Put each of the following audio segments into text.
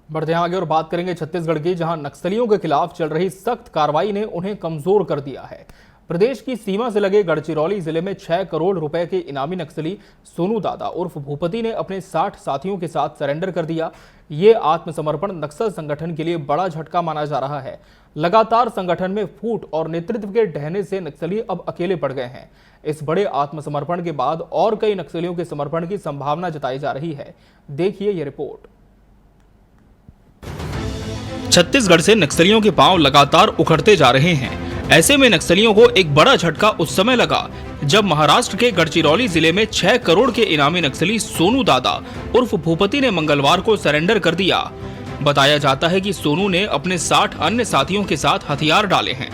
बढ़ते हैं आगे और बात करेंगे छत्तीसगढ़ की, जहां नक्सलियों के खिलाफ चल रही सख्त कार्रवाई ने उन्हें कमजोर कर दिया है। प्रदेश की सीमा से लगे गढ़चिरौली जिले में 6 करोड़ रुपए के इनामी नक्सली सोनू दादा उर्फ भूपति ने अपने 60 साथियों के साथ सरेंडर कर दिया। ये आत्मसमर्पण नक्सल संगठन के लिए बड़ा झटका माना जा रहा है। लगातार संगठन में फूट और नेतृत्व के ढहने से नक्सली अब अकेले पड़ गए हैं। इस बड़े आत्मसमर्पण के बाद और कई नक्सलियों के समर्पण की संभावना जताई जा रही है। देखिए ये रिपोर्ट। छत्तीसगढ़ से नक्सलियों के पांव लगातार उखड़ते जा रहे हैं। ऐसे में नक्सलियों को एक बड़ा झटका उस समय लगा जब महाराष्ट्र के गढ़चिरौली जिले में 6 करोड़ के इनामी नक्सली सोनू दादा उर्फ भूपति ने मंगलवार को सरेंडर कर दिया। बताया जाता है कि सोनू ने अपने 60 अन्य साथियों के साथ हथियार डाले हैं।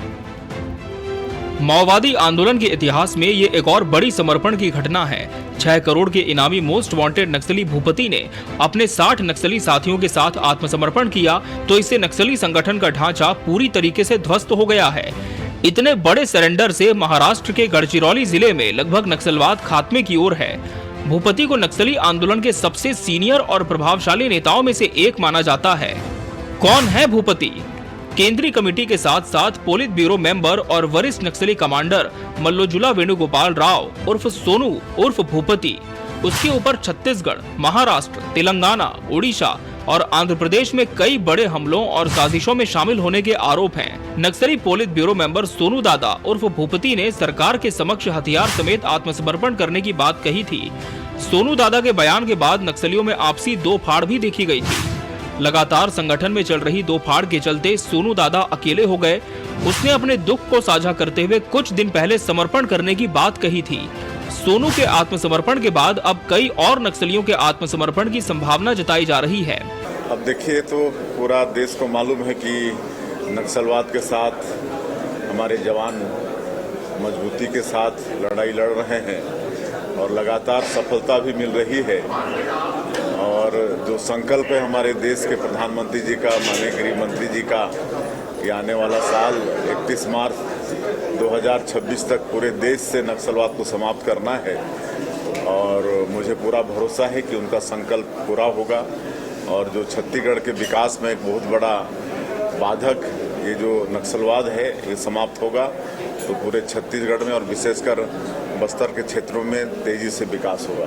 माओवादी आंदोलन के इतिहास में ये एक और बड़ी समर्पण की घटना है। 6 करोड़ के इनामी मोस्ट वांटेड नक्सली भूपति ने अपने 60 नक्सली साथियों के साथ आत्मसमर्पण किया तो इससे नक्सली संगठन का ढांचा पूरी तरीके से ध्वस्त हो गया है। इतने बड़े सरेंडर से महाराष्ट्र के गढ़चिरौली जिले में लगभग नक्सलवाद खात्मे की ओर है। भूपति को नक्सली आंदोलन के सबसे सीनियर और प्रभावशाली नेताओं में से एक माना जाता है। कौन है भूपति? केंद्रीय कमेटी के साथ साथ पोलित ब्यूरो मेंबर और वरिष्ठ नक्सली कमांडर मल्लोजुला वेणुगोपाल राव उर्फ सोनू उर्फ भूपति। उसके ऊपर छत्तीसगढ़, महाराष्ट्र, तेलंगाना, उड़ीसा और आंध्र प्रदेश में कई बड़े हमलों और साजिशों में शामिल होने के आरोप हैं। नक्सली पोलित ब्यूरो मेंबर सोनू दादा उर्फ भूपति ने सरकार के समक्ष हथियार समेत आत्मसमर्पण करने की बात कही थी। सोनू दादा के बयान के बाद नक्सलियों में आपसी दो फाड़ भी देखी गई थी। लगातार संगठन में चल रही दो फाड़ के चलते सोनू दादा अकेले हो गए। उसने अपने दुख को साझा करते हुए कुछ दिन पहले समर्पण करने की बात कही थी। सोनू के आत्मसमर्पण के बाद अब कई और नक्सलियों के आत्मसमर्पण की संभावना जताई जा रही है। अब देखिए, तो पूरा देश को मालूम है कि नक्सलवाद के साथ हमारे जवान मजबूती के साथ लड़ाई लड़ रहे हैं और लगातार सफलता भी मिल रही है। और जो संकल्प है हमारे देश के प्रधानमंत्री जी का, माननीय गृह मंत्री जी का, कि आने वाला साल 31 मार्च 2026 तक पूरे देश से नक्सलवाद को समाप्त करना है। और मुझे पूरा भरोसा है कि उनका संकल्प पूरा होगा और जो छत्तीसगढ़ के विकास में एक बहुत बड़ा बाधक ये जो नक्सलवाद है ये समाप्त होगा तो पूरे छत्तीसगढ़ में और विशेषकर बस्तर के क्षेत्रों में तेजी से विकास होगा।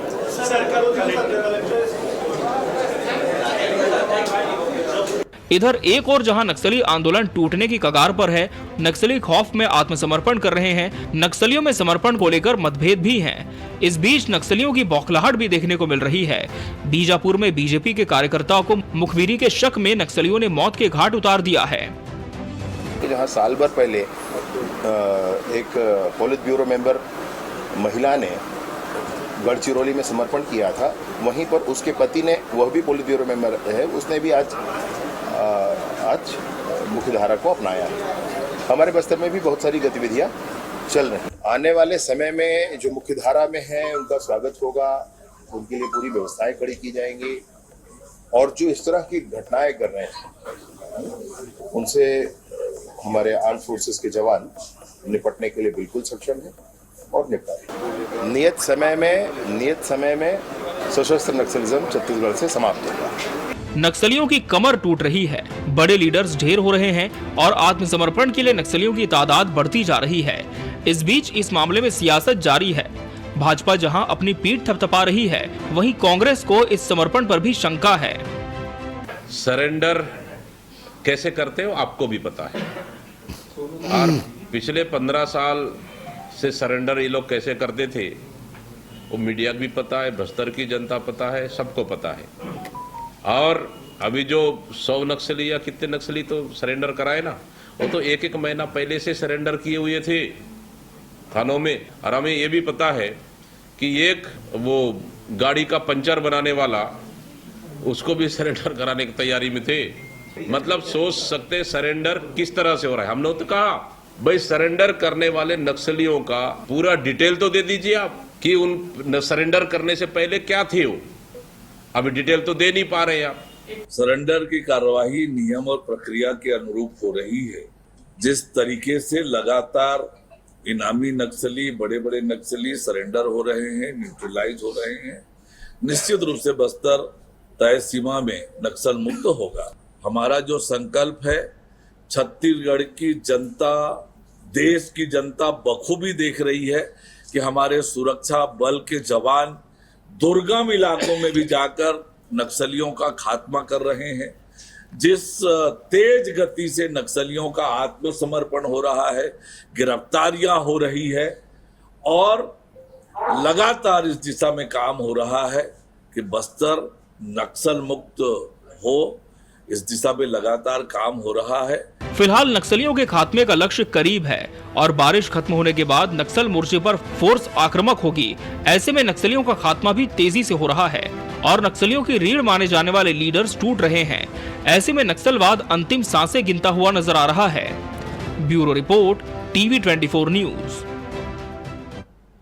इधर एक और जहां नक्सली आंदोलन टूटने की कगार पर है, नक्सली खौफ में आत्मसमर्पण कर रहे हैं। नक्सलियों में समर्पण को लेकर मतभेद भी हैं। इस बीच नक्सलियों की बौखलाहट भी देखने को मिल रही है। बीजापुर में बीजेपी के कार्यकर्ताओं को मुखबिरी के शक में नक्सलियों ने मौत के घाट उतार दिया है। जहाँ साल भर पहले एक पोलित ब्यूरो मेंबर महिला ने गढ़चिरौली में समर्पण किया था, वहीं पर उसके पति ने, वह भी पोलित ब्यूरो मेंबर है, उसने भी आज मुख्यधारा को अपनाया है। हमारे बस्तर में भी बहुत सारी गतिविधियां चल रही हैं। आने वाले समय में जो मुख्यधारा में है उनका स्वागत होगा, उनके लिए पूरी व्यवस्थाएं खड़ी की जाएंगी और जो इस तरह की घटनाएं कर रहे हैं उनसे हमारे आर्म्ड फोर्सेस के जवान निपटने के लिए बिल्कुल सक्षम है और निपटाएंगे। नियत समय में सशस्त्र नक्सलिज्म छत्तीसगढ़ से समाप्त होगा। नक्सलियों की कमर टूट रही है, बड़े लीडर्स ढेर हो रहे हैं और आत्मसमर्पण के लिए नक्सलियों की तादाद बढ़ती जा रही है। इस बीच इस मामले में सियासत जारी है। भाजपा जहां अपनी पीठ थपथपा रही है, वहीं कांग्रेस को इस समर्पण पर भी शंका है। सरेंडर कैसे करते हो आपको भी पता है और पिछले 15 साल से सरेंडर ये लोग कैसे करते थे वो मीडिया को भी पता है, बस्तर की जनता पता है, सबको पता है। और अभी जो 100 नक्सली या कितने नक्सली तो सरेंडर कराए ना, वो तो एक एक महीना पहले से सरेंडर किए हुए थे थानों में। और हमें ये भी पता है कि एक वो गाड़ी का पंचर बनाने वाला, उसको भी सरेंडर कराने की तैयारी में थे। मतलब सोच सकते सरेंडर किस तरह से हो रहा है। हमने तो कहा भाई सरेंडर करने वाले नक्सलियों का पूरा डिटेल तो दे दीजिए आप कि उन सरेंडर करने से पहले क्या थे वो। अभी डिटेल तो दे नहीं पा रहे आप। सरेंडर की कार्यवाही नियम और प्रक्रिया के अनुरूप हो रही है। जिस तरीके से लगातार इनामी नक्सली, बड़े बड़े नक्सली सरेंडर हो रहे हैं, न्यूट्रलाइज हो रहे हैं, निश्चित रूप से बस्तर तय सीमा में नक्सल मुक्त होगा। हमारा जो संकल्प है, छत्तीसगढ़ की जनता, देश की जनता बखूबी देख रही है कि हमारे सुरक्षा बल के जवान दुर्गम इलाकों में भी जाकर नक्सलियों का खात्मा कर रहे हैं। जिस तेज गति से नक्सलियों का आत्मसमर्पण हो रहा है, गिरफ्तारियां हो रही है और लगातार इस दिशा में काम हो रहा है कि बस्तर नक्सल मुक्त हो, इस दिशा में लगातार काम हो रहा है। फिलहाल नक्सलियों के खात्मे का लक्ष्य करीब है और बारिश खत्म होने के बाद नक्सल मोर्चे पर फोर्स आक्रामक होगी। ऐसे में नक्सलियों का खात्मा भी तेजी से हो रहा है और नक्सलियों की रीढ़ माने जाने वाले लीडर्स टूट रहे हैं। ऐसे में नक्सलवाद अंतिम सांसें गिनता हुआ नजर आ रहा है। Bureau report, TV 24 news.